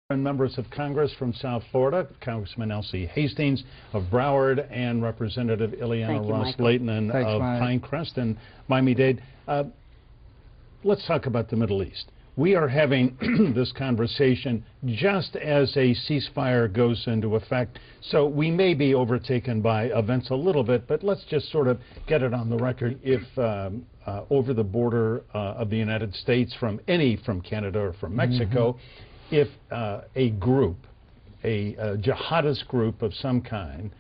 And members of Congress from South Florida, Congressman Elsie Hastings of Broward and Representative Ileana Ross-Layton of Pinecrest and Miami-Dade. Let's talk about the Middle East. We are having this conversation just as a ceasefire goes into effect, so we may be overtaken by events a little bit, but let's just sort of get it on the record. If over the border of the United States from Canada or from Mexico, if a group, a jihadist group of some kind,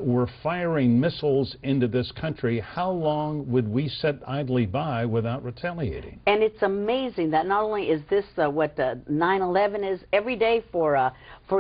were firing missiles into this country, how long would we sit idly by without retaliating? And it's amazing that not only is this what 9/11 is every day for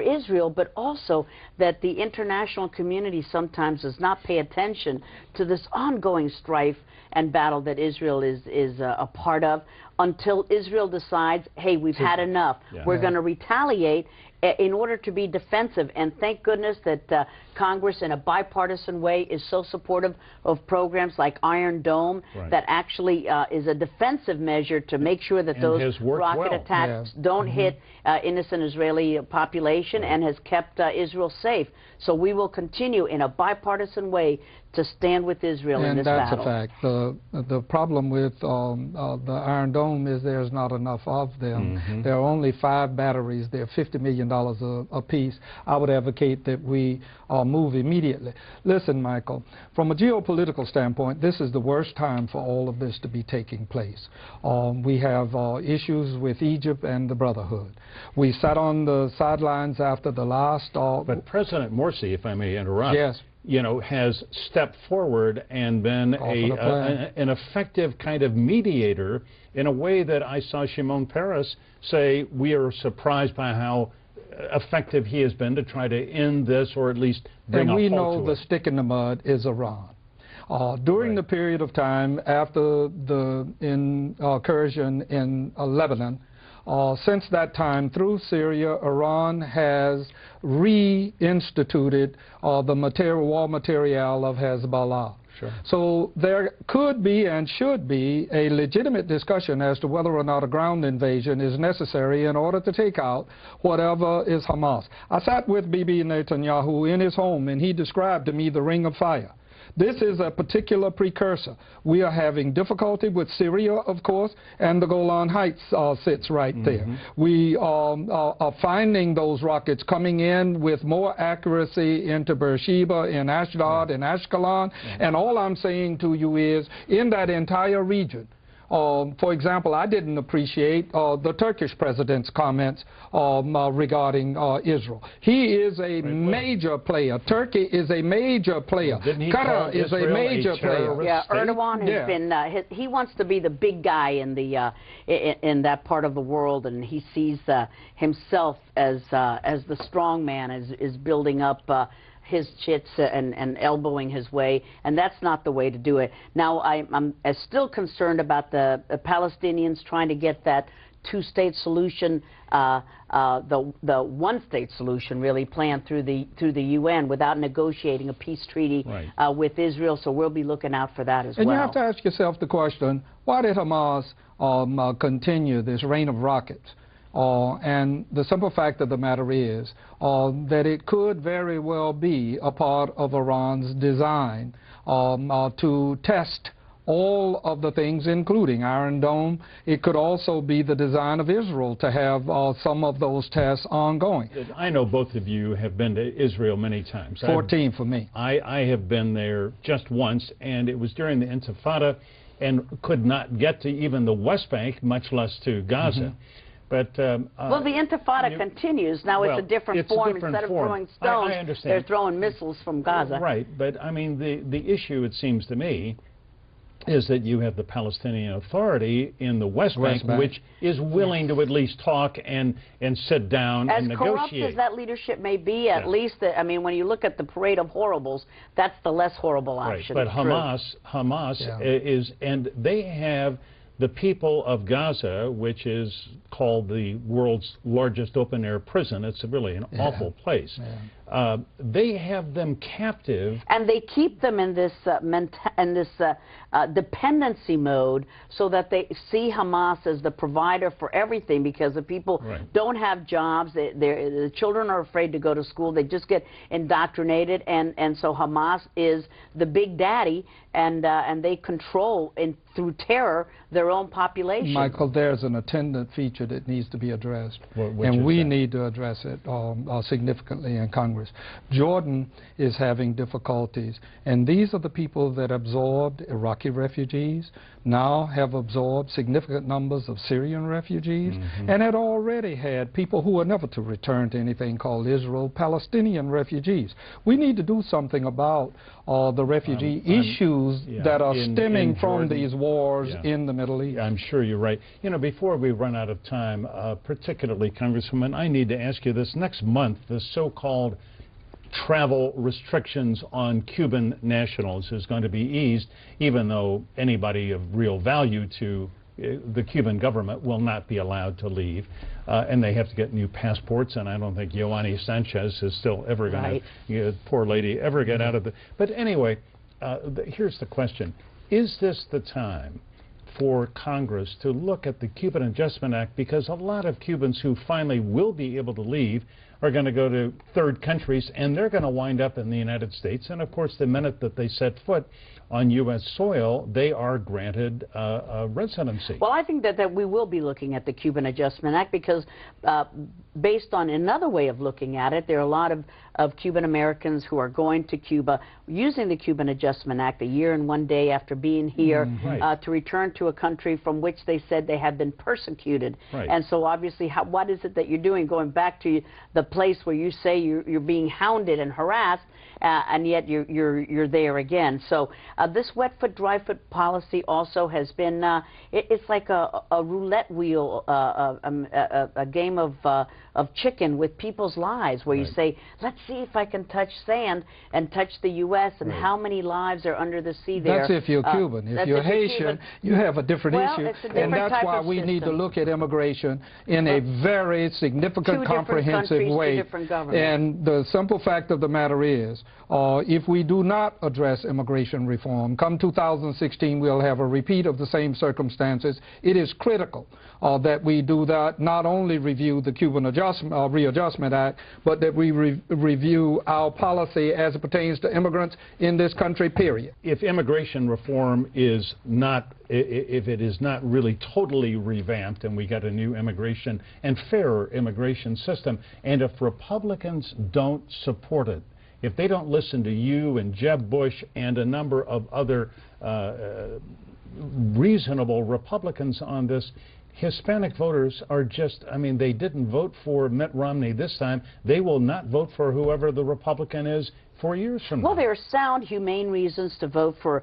Israel, but also that the international community sometimes does not pay attention to this ongoing strife and battle that Israel is a part of, until Israel decides, hey, we've had enough. We're going to retaliate in order to be defensive. And thank goodness that Congress, in a bipartisan way, is so supportive of programs like Iron Dome that actually is a defensive measure to make sure that those rocket attacks don't hit innocent Israeli population and has kept Israel safe. So we will continue in a bipartisan way to stand with Israel in this battle. And that's a fact. The problem with the Iron Dome is there's not enough of them. There are only 5 batteries. They're $50 million a piece. I would advocate that we move immediately. Listen, Michael, from a geopolitical standpoint, this is the worst time for all of this to be taking place. We have issues with Egypt and the Brotherhood. We sat on the sidelines after the last... but President Morsi, if I may interrupt, you know, has stepped forward and been an effective kind of mediator in a way that I saw Shimon Peres say we are surprised by how effective he has been to try to end this, or at least bring a halt to it. And we know the stick in the mud is Iran. During the period of time after the incursion in Lebanon, since that time, through Syria, Iran has reinstituted the war material of Hezbollah. So there could be and should be a legitimate discussion as to whether or not a ground invasion is necessary in order to take out whatever is Hamas. I sat with Bibi Netanyahu in his home, and he described to me the Ring of Fire. This is a particular precursor. We are having difficulty with Syria, of course, and the Golan Heights sits right there. We are finding those rockets coming in with more accuracy into Beersheba, in Ashdod, in Ashkelon, and all I'm saying to you is, in that entire region, for example, I didn't appreciate the Turkish president's comments regarding Israel. He is a major player. Turkey is a major player. Qatar is a major player. Yeah, Erdogan has been. He wants to be the big guy in the in that part of the world, and he sees himself as the strong man, is building up his chits and elbowing his way, and that's not the way to do it. Now, I'm still concerned about the Palestinians trying to get that two-state solution, the one-state solution, really planned through the UN without negotiating a peace treaty with Israel. So we'll be looking out for that as well. And you have to ask yourself the question: why did Hamas continue this rain of rockets? And the simple fact of the matter is that it could very well be a part of Iran's design to test all of the things, including Iron Dome. It could also be the design of Israel to have some of those tests ongoing. I know both of you have been to Israel many times. 14 for me. I have been there just once, and it was during the Intifada, and could not get to even the West Bank, much less to Gaza. But, well, the Intifada continues. Now it's a different form. Instead of throwing stones, they're throwing missiles from Gaza. Right, but I mean, the issue, it seems to me, is that you have the Palestinian Authority in the West Bank, which is willing to at least talk and sit down and negotiate. As corrupt as that leadership may be, at least, I mean, when you look at the parade of horribles, that's the less horrible option. But Hamas is, and they have the people of Gaza, which is called the world's largest open-air prison. It's really an awful place. They have them captive. And they keep them in this dependency mode so that they see Hamas as the provider for everything, because the people don't have jobs, the children are afraid to go to school, they just get indoctrinated, and so Hamas is the big daddy, and they control through terror their own population. Michael, there's an attendant feature that needs to be addressed, and we need to address it significantly in Congress. Jordan is having difficulties, and these are the people that absorbed Iraqi refugees, now have absorbed significant numbers of Syrian refugees, and had already had people who were never to return to anything called Israel, Palestinian refugees. We need to do something about the refugee issues that are stemming from these wars in the Middle East. I'm sure you're right. You know, before we run out of time, particularly, Congresswoman, I need to ask you this. Next month, the so-called travel restrictions on Cuban nationals is going to be eased, even though anybody of real value to the Cuban government will not be allowed to leave, and they have to get new passports, and I don't think Ioanni Sanchez is still ever going to, poor lady, ever get out of the... But anyway, here's the question. Is this the time for Congress to look at the Cuban Adjustment Act, because a lot of Cubans who finally will be able to leave are going to go to third countries, and they're going to wind up in the United States. And of course, the minute that they set foot on U.S. soil, they are granted residency. Well, I think that we will be looking at the Cuban Adjustment Act, because based on another way of looking at it, there are a lot of Cuban Americans who are going to Cuba using the Cuban Adjustment Act a year and one day after being here to return to a country from which they said they had been persecuted. And so obviously, what is it that you're doing, going back to the place where you say you're being hounded and harassed, and yet you're there again. So this wet foot, dry foot policy also has been, it's like a roulette wheel, a game of chicken with people's lives, where you say, let's see if I can touch sand and touch the U.S. and how many lives are under the sea there. That's if you're Cuban. If you're Haitian, you have a different issue. And that's why we need to look at immigration in a very significant, comprehensive way. And the simple fact of the matter is, if we do not address immigration reform, come 2016 we'll have a repeat of the same circumstances. It is critical that we do that, not only review the Cuban Readjustment Act, but that we review our policy as it pertains to immigrants in this country, period. If immigration reform is not, if it is not really totally revamped, and we got a new immigration and fairer immigration system, and if Republicans don't support it, if they don't listen to you and Jeb Bush and a number of other reasonable Republicans on this, Hispanic voters are just, I mean, they didn't vote for Mitt Romney this time. They will not vote for whoever the Republican is 4 years from now. Well, there are sound, humane reasons to vote for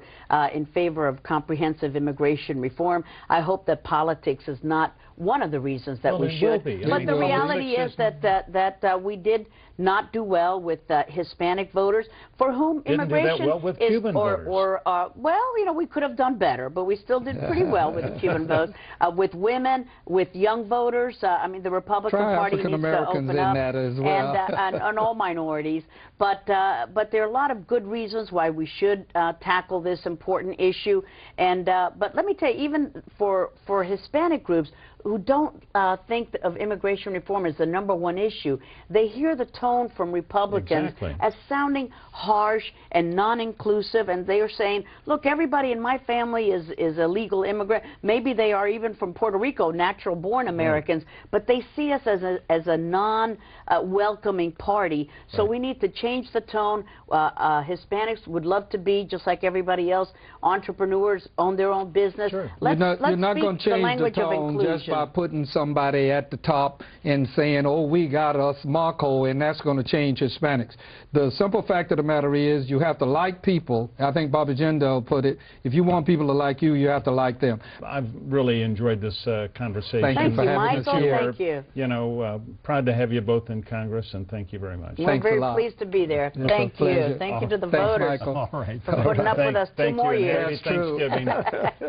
in favor of comprehensive immigration reform. I hope that politics is not one of the reasons that we should. But the reality is that we did not do well with Hispanic voters, for whom immigration do that well with Cuban voters. Well, you know, we could have done better, but we still did pretty well with the Cuban votes, with women, with young voters. I mean, the Republican Party needs to open up, and all minorities. But there are a lot of good reasons why we should tackle this important issue. And but let me tell you, even for Hispanic groups who don't think of immigration reform as the #1 issue, they hear the tone from Republicans as sounding harsh and non-inclusive, and they are saying, look, everybody in my family is a legal immigrant. Maybe they are even from Puerto Rico, natural-born Americans, but they see us as a non-welcoming party. So we need to change the tone. Hispanics would love to be, just like everybody else, entrepreneurs, own their own business. Let's you're not going to change the tone just by putting somebody at the top and saying, oh, we got us Marco, and that's going to change Hispanics. The simple fact of the matter is, you have to like people. I think Bobby Jindal put it, if you want people to like you, you have to like them. I've really enjoyed this conversation. Thank you for having us here. Thank you. You know, proud to have you both in Congress, and thank you very much. We're very pleased to be there. Thank you. Thank you to the voters Michael. for putting up with us 2 more years. Happy Thanksgiving.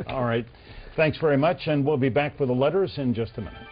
All right. Thanks very much, and we'll be back with the letters in just a minute.